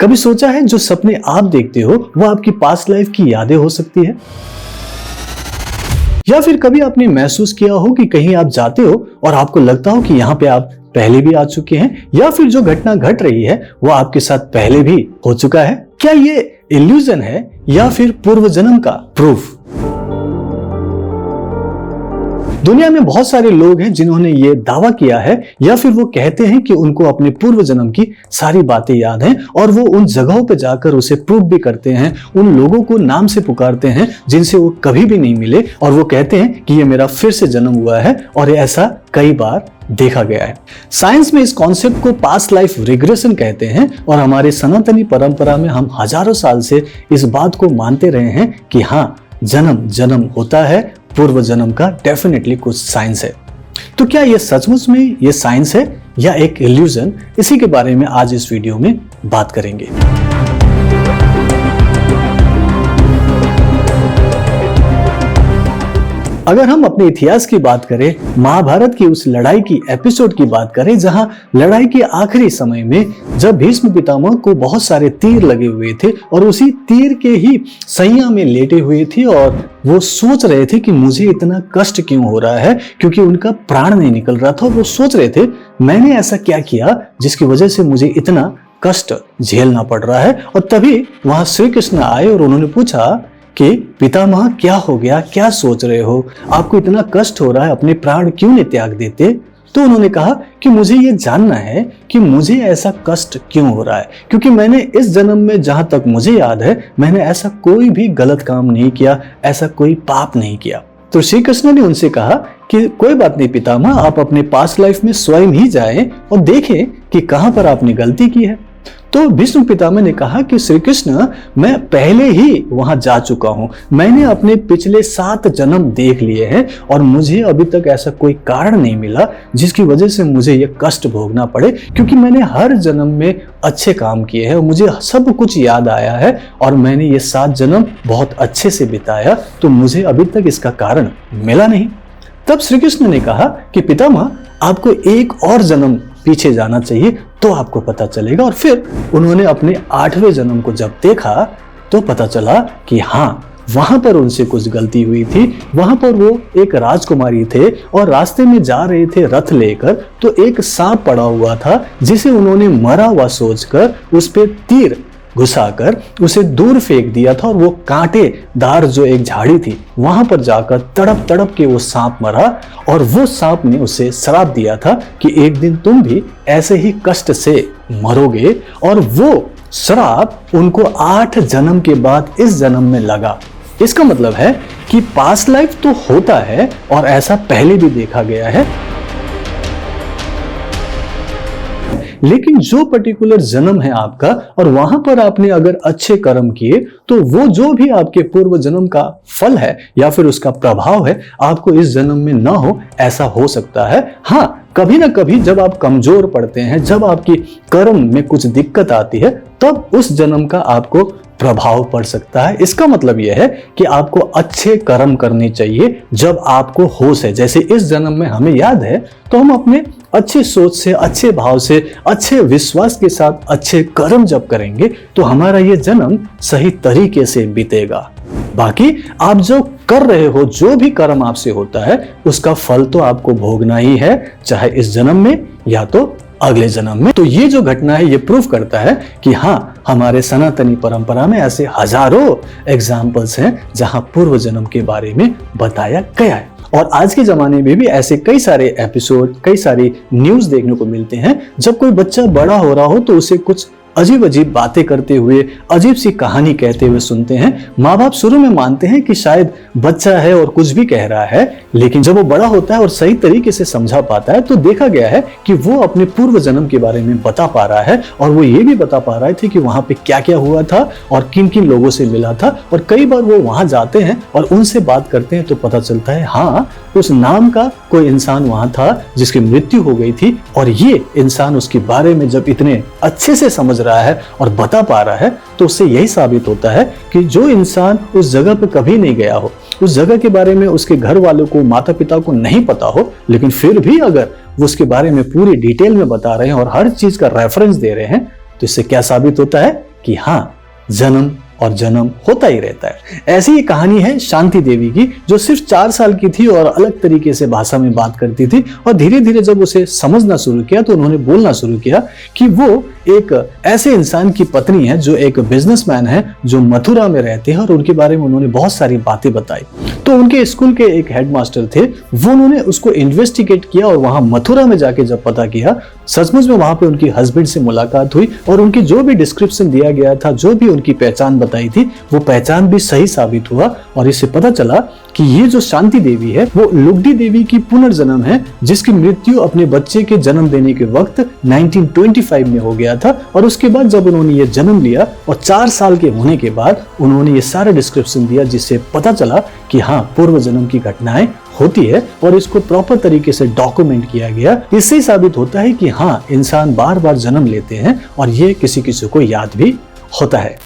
कभी सोचा है जो सपने आप देखते हो वो आपकी पास्ट लाइफ की यादें हो सकती है? या फिर कभी आपने महसूस किया हो कि कहीं आप जाते हो और आपको लगता हो कि यहाँ पे आप पहले भी आ चुके हैं, या फिर जो घटना घट रही है वो आपके साथ पहले भी हो चुका है? क्या ये इल्यूजन है या फिर पूर्व जन्म का प्रूफ? दुनिया में बहुत सारे लोग हैं जिन्होंने ये दावा किया है या फिर वो कहते हैं कि उनको अपने पूर्व जन्म की सारी बातें याद हैं और वो उन जगहों पे जाकर उसे प्रूफ भी करते हैं, उन लोगों को नाम से पुकारते हैं जिनसे वो कभी भी नहीं मिले, और वो कहते हैं कि ये मेरा फिर से जन्म हुआ है और ऐसा कई बार देखा गया है। साइंस में इस कॉन्सेप्ट को पास्ट लाइफ रिग्रेशन कहते हैं और हमारे सनातनी परंपरा में हम हजारों साल से इस बात को मानते रहे हैं कि हाँ, जन्म जन्म होता है, पूर्व जन्म का डेफिनेटली कुछ साइंस है। तो क्या ये सचमुच में ये साइंस है या एक इल्यूजन? इसी के बारे में आज इस वीडियो में बात करेंगे। अगर हम अपने इतिहास की बात करें, महाभारत की उस लड़ाई की एपिसोड की बात करें जहां लड़ाई के आखिरी समय में जब भीष्म पितामह को बहुत सारे तीर लगे हुए थे और उसी तीर के ही सैया में लेटे हुए थे और वो सोच रहे थे कि मुझे इतना कष्ट क्यों हो रहा है, क्योंकि उनका प्राण नहीं निकल रहा था। वो सोच रहे थे मैंने ऐसा क्या किया जिसकी वजह से मुझे इतना कष्ट झेलना पड़ रहा है। और तभी वहां श्री कृष्ण आए और उन्होंने पूछा कि पितामह क्या हो गया, क्या सोच रहे हो, आपको इतना कष्ट हो रहा है, अपने प्राण क्यों नहीं त्याग देते? तो उन्होंने कहा कि मुझे ये जानना है कि मुझे ऐसा कष्ट क्यों हो रहा है, क्योंकि मैंने इस जन्म में जहां तक मुझे याद है मैंने ऐसा कोई भी गलत काम नहीं किया, ऐसा कोई पाप नहीं किया। तो श्री कृष्ण ने उनसे कहा कि कोई बात नहीं पितामह, आप अपने पास्ट लाइफ में स्वयं ही जाएं और देखें कि कहां पर आपने गलती की है। तो भीष्म पितामह ने कहा कि श्री कृष्ण, मैं पहले ही वहां जा चुका हूं, मैंने अपने पिछले 7 जन्म देख लिए हैं और मुझे अभी तक ऐसा कोई कारण नहीं मिला जिसकी वजह से मुझे ये कष्ट भोगना पड़े, क्योंकि मैंने हर जन्म में अच्छे काम किए हैं और मुझे सब कुछ याद आया है और मैंने ये 7 जन्म बहुत अच्छे से बिताया, तो मुझे अभी तक इसका कारण मिला नहीं। तब श्री कृष्ण ने कहा कि पितामह, आपको एक और जन्म पीछे जाना चाहिए तो आपको पता चलेगा। और फिर उन्होंने अपने 8वें जन्म को जब देखा तो पता चला कि हाँ, वहां पर उनसे कुछ गलती हुई थी। वहां पर वो एक राजकुमारी थे और रास्ते में जा रहे थे रथ लेकर, तो एक सांप पड़ा हुआ था जिसे उन्होंने मरा हुआ सोचकर उस पे तीर घुसाकर उसे दूर फेंक दिया था और वो कांटेदार जो एक झाड़ी थी वहां पर जाकर तड़प तड़प के वो सांप मरा। और वो सांप ने उसे श्राप दिया था कि एक दिन तुम भी ऐसे ही कष्ट से मरोगे, और वो श्राप उनको 8 जन्म के बाद इस जन्म में लगा। इसका मतलब है कि पास्ट लाइफ तो होता है और ऐसा पहले भी देखा गया है, लेकिन जो पर्टिकुलर जन्म है आपका और वहां पर आपने अगर अच्छे कर्म किए तो वो जो भी आपके पूर्व जन्म का फल है या फिर उसका प्रभाव है आपको इस जन्म में ना हो, ऐसा हो सकता है। हाँ, कभी ना कभी जब आप कमजोर पड़ते हैं, जब आपकी कर्म में कुछ दिक्कत आती है, तब उस जन्म का आपको प्रभाव पड़ सकता है। इसका मतलब यह है कि आपको अच्छे कर्म करने चाहिए जब आपको होश है। जैसे इस जन्म में हमें याद है तो हम अपने अच्छे सोच से, अच्छे भाव से, अच्छे विश्वास के साथ अच्छे कर्म जब करेंगे तो हमारा ये जन्म सही तरीके से बीतेगा। बाकी आप जो कर रहे हो, जो भी कर्म आपसे होता है, उसका फल तो आपको भोगना ही है, चाहे इस जन्म में या तो अगले जन्म में। तो ये जो घटना है ये प्रूफ करता है कि हाँ, हमारे सनातनी परंपरा में ऐसे हजारों एग्जाम्पल्स हैं जहां पूर्व जन्म के बारे में बताया गया है। और आज के जमाने में भी ऐसे कई सारे एपिसोड, कई सारी न्यूज देखने को मिलते हैं जब कोई बच्चा बड़ा हो रहा हो तो उसे कुछ अजीब अजीब बातें करते हुए, अजीब सी कहानी कहते हुए सुनते हैं। माँ बाप शुरू में मानते हैं कि शायद बच्चा है और कुछ भी कह रहा है, लेकिन जब वो बड़ा होता है और सही तरीके से समझा पाता है तो देखा गया है कि वो अपने पूर्व जन्म के बारे में बता पा रहा है और वो ये भी बता पा रहे थे कि वहां पे क्या क्या हुआ था और किन किन लोगों से मिला था। और कई बार वो वहां जाते हैं और उनसे बात करते हैं तो पता चलता है हाँ, उस नाम का कोई इंसान वहां था जिसकी मृत्यु हो गई थी, और ये इंसान उसके बारे में जब इतने अच्छे से समझ रहा है और बता पा रहा है तो उससे यही साबित होता है कि जो इंसान उस जगह पे कभी नहीं गया हो, उस जगह के बारे में उसके घर वालों को, माता पिता को नहीं पता हो, लेकिन फिर भी अगर वो उसके बारे में पूरी डिटेल में बता रहे हैं और हर चीज का रेफरेंस दे रहे हैं, तो इससे क्या साबित होता है कि हाँ, जन्म और जन्म होता ही रहता है। ऐसी ही कहानी है शांति देवी की, जो सिर्फ 4 साल की थी और अलग तरीके से भाषा में बात करती थी, और धीरे धीरे जब उसे समझना शुरू किया तो उन्होंने बोलना शुरू किया कि वो एक ऐसे इंसान की पत्नी है जो एक बिजनेसमैन है, जो मथुरा में रहते हैं, और उनके बारे में उन्होंने बहुत सारी बातें बताई। तो उनके स्कूल के एक हेडमास्टर थे, वो उन्होंने उसको इन्वेस्टिगेट किया और वहां मथुरा में जाके जब पता किया, सचमुच में वहां पे उनकी हस्बैंड से मुलाकात हुई और उनकी जो भी डिस्क्रिप्शन दिया गया था, जो भी उनकी पहचान बताई थी, वो पहचान भी सही साबित हुआ। और इससे पता चला कि ये जो शांति देवी है वो लुगडी देवी की पुनर्जन्म है, जिसकी मृत्यु अपने बच्चे के जन्म देने के वक्त 1925 में हो गया था। और उसके बाद जब उन्होंने ये जन्म लिया और 4 साल के होने के बाद उन्होंने ये सारा डिस्क्रिप्शन दिया, जिससे पता चला कि हाँ, पूर्व जन्म की घटनाएं होती है और इसको प्रॉपर तरीके से डॉक्यूमेंट किया गया। इससे साबित होता है कि हाँ, इंसान बार बार जन्म लेते हैं और ये किसी किसी को याद भी होता है।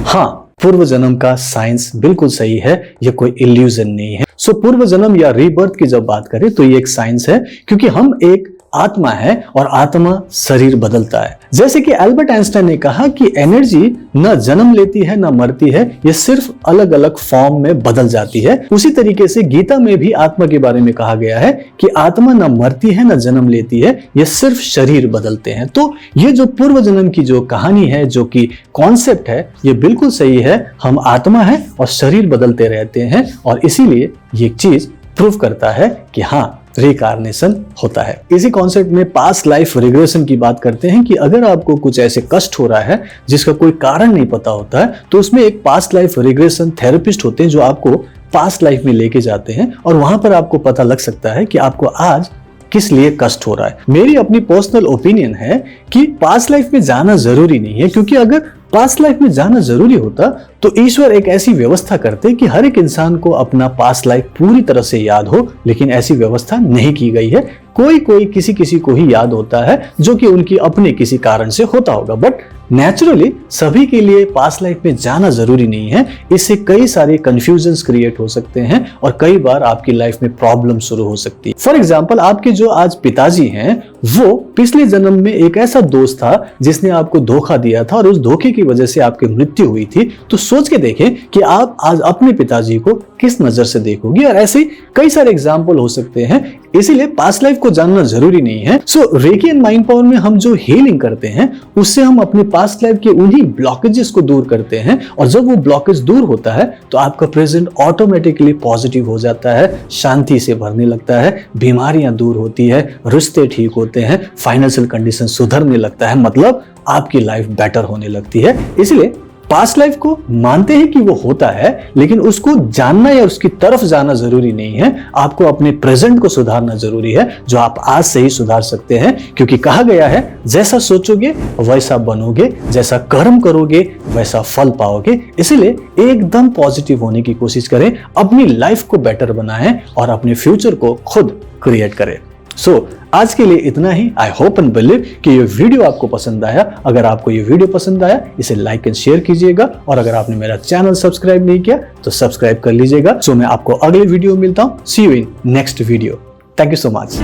हाँ, पूर्व जन्म का साइंस बिल्कुल सही है, ये कोई इल्यूजन नहीं है। सो पूर्व जन्म या रीबर्थ की जब बात करें तो ये एक साइंस है, क्योंकि हम एक आत्मा है और आत्मा शरीर बदलता है। जैसे कि एल्बर्ट आइंस्टाइन ने कहा कि एनर्जी न जन्म लेती है न मरती है, ये सिर्फ अलग अलग फॉर्म में बदल जाती है। उसी तरीके से गीता में भी आत्मा के बारे में कहा गया है कि आत्मा न मरती है न जन्म लेती है, ये सिर्फ शरीर बदलते हैं। तो ये जो पूर्व जन्म की जो कहानी है, जो कि कॉन्सेप्ट है, ये बिल्कुल सही है। हम आत्मा है और शरीर बदलते रहते हैं, और इसीलिए ये चीज प्रूव करता है कि हाँ, रिकार्नेशन होता है। इसी कॉन्सेप्ट में पास्ट लाइफ रिग्रेशन की बात करते हैं कि अगर आपको कुछ ऐसे कष्ट हो रहा है जिसका कोई कारण नहीं पता होता है, तो उसमें एक पास्ट लाइफ रिग्रेशन थेरेपिस्ट होते हैं जो आपको पास्ट लाइफ में लेके जाते हैं, और वहां पर आपको पता लग सकता है कि आपको आज किस लिए कष्ट हो रहा है। मेरी अपनी पर्सनल ओपिनियन है कि पास्ट लाइफ में जाना जरूरी नहीं है, क्योंकि अगर पास्ट लाइफ में जाना जरूरी होता तो ईश्वर एक ऐसी व्यवस्था करते कि हर एक इंसान को अपना पास्ट लाइफ पूरी तरह से याद हो, लेकिन ऐसी व्यवस्था नहीं की गई है। कोई कोई किसी किसी को ही याद होता है, जो कि उनकी अपने किसी कारण से होता होगा, बट नेचुरली सभी के लिए पास्ट लाइफ में जाना जरूरी नहीं है। इससे कई सारे कंफ्यूजन्स क्रिएट हो सकते हैं और कई बार आपकी लाइफ में प्रॉब्लम शुरू हो सकती है। फॉर एग्जांपल, आपके जो आज पिताजी हैं, वो पिछले जन्म में एक ऐसा दोस्त था जिसने आपको धोखा दिया था और उस धोखे की वजह से आपकी मृत्यु हुई थी। तो सोच के देखें कि आप आज अपने पिताजी को किस नजर से देखोगे, और ऐसे कई सारे एग्जाम्पल हो सकते हैं। इसीलिए पास्ट लाइफ को जानना जरूरी नहीं है। सो रेकी एंड माइंड पावर में हम जो हीलिंग करते हैं, उससे हम अपने पास्ट लाइफ के उन्हीं ब्लॉकेजेस को दूर करते हैं, और जब वो ब्लॉकेज दूर होता है तो आपका प्रेजेंट ऑटोमेटिकली पॉजिटिव हो जाता है, शांति से भरने लगता है, बीमारियां दूर होती है, रिश्ते ठीक होते हैं, फाइनेंशियल कंडीशन सुधरने लगता है, मतलब आपकी लाइफ बेटर होने लगती है। इसलिए पास्ट लाइफ को मानते हैं कि वो होता है, लेकिन उसको जानना या उसकी तरफ जाना जरूरी नहीं है। आपको अपने प्रेजेंट को सुधारना जरूरी है, जो आप आज से ही सुधार सकते हैं, क्योंकि कहा गया है जैसा सोचोगे वैसा बनोगे, जैसा कर्म करोगे वैसा फल पाओगे। इसलिए एकदम पॉजिटिव होने की कोशिश करें, अपनी लाइफ को बेटर बनाएं और अपने फ्यूचर को खुद क्रिएट करें। सो आज के लिए इतना ही। आई होप एंड बिलीव कि ये वीडियो आपको पसंद आया। अगर आपको ये वीडियो पसंद आया, इसे लाइक एंड शेयर कीजिएगा, और अगर आपने मेरा चैनल सब्सक्राइब नहीं किया तो सब्सक्राइब कर लीजिएगा। सो मैं आपको अगले वीडियो में मिलता हूं। See you in next video. Thank you so much.